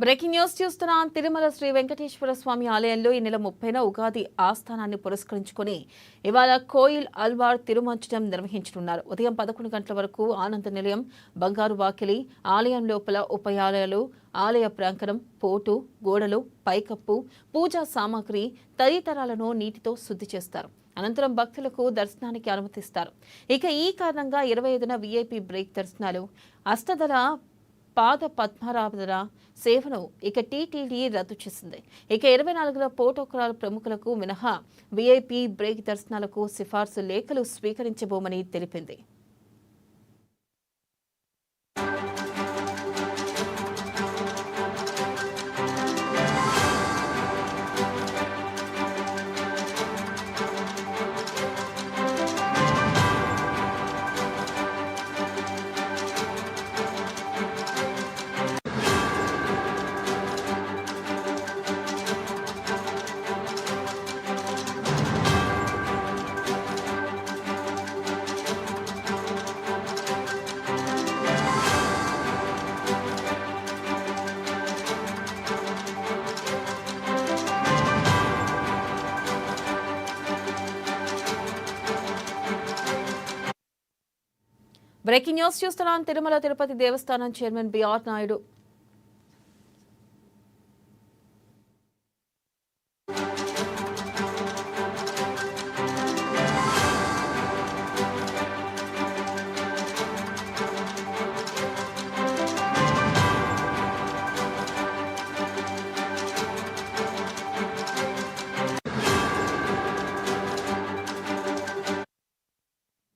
Breaking news చూస్తున్నాం. తిరుమల శ్రీ వెంకటేశ్వర స్వామి ఆలయంలో ఈ నెల 30న ఉగాది ఆస్థానాన్ని పురస్కరించుకుని ఇవాళ కోయిల్ అల్వార్ తిరుమంచనం నిర్వహించనున్నారు. ఉదయం 11 గంటల వరకు ఆనంద నిలయం, బంగారు వాకిలి, ఆలయం లోపల ఉపయాలయాలు, ఆలయ ప్రాంగణం, పోటు, గోడలు, పైకప్పు, పూజా సామాగ్రి తదితరాలను నీటితో శుద్ధి చేస్తారు. అనంతరం భక్తులకు దర్శనానికి అనుమతిస్తారు. ఇక ఈ కారణంగా 25న వీఐపీ బ్రేక్ దర్శనాలు, అష్టదళ పాద పద్మారాధన సేవను ఇక టీటీడీ రద్దు చేసింది. ఇక 24న ప్రోటోకాల్ ప్రముఖులకు మినహా వీఐపీ బ్రేక్ దర్శనాలకు సిఫార్సు లేఖలు స్వీకరించబోమని తెలిపింది. బ్రేకింగ్ న్యూస్ చూస్తున్నాం. Tirumala Tirupati Devasthanam chairman BR Naidu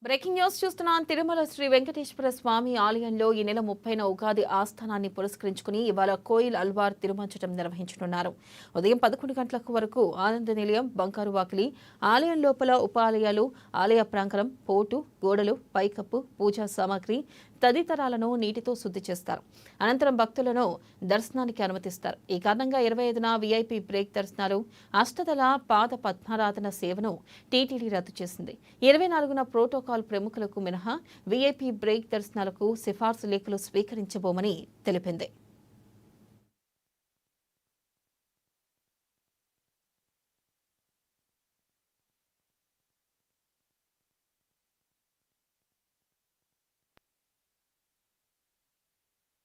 breaking news చూస్తున్నాం. తిరుమల శ్రీ వెంకటేశ్వర స్వామి ఆలయంలో ఈ నెల 30న ఉగాది ఆస్థానాన్ని పురస్కరించుకుని ఇవాళ కోయిల్ అల్వార్ తిరుమంచనం నిర్వహించనున్నారు. ఉదయం 11 గంటల వరకు ఆనంద నిలయం, బంగారు వాకిలి, ఆలయం లోపల ఉపాలయాలు, ఆలయ ప్రాంగణం, పోటు, గోడలు, పైకప్పు, పూజా సామాగ్రి తదితరాలను నీటితో శుద్ధి చేస్తారు. అనంతరం భక్తులను దర్శనానికి అనుమతిస్తారు. ఈ కారణంగా 25న వీఐపీ బ్రేక్ దర్శనాలు, అష్టదళ పాద పద్మారాధన సేవను టీటీడీ రద్దు చేసింది. 24న ప్రోటోకాల్ ప్రముఖులకు మినహా వీఐపీ బ్రేక్ దర్శనాలకు సిఫార్సు లేఖలు స్వీకరించబోమని తెలిపింది.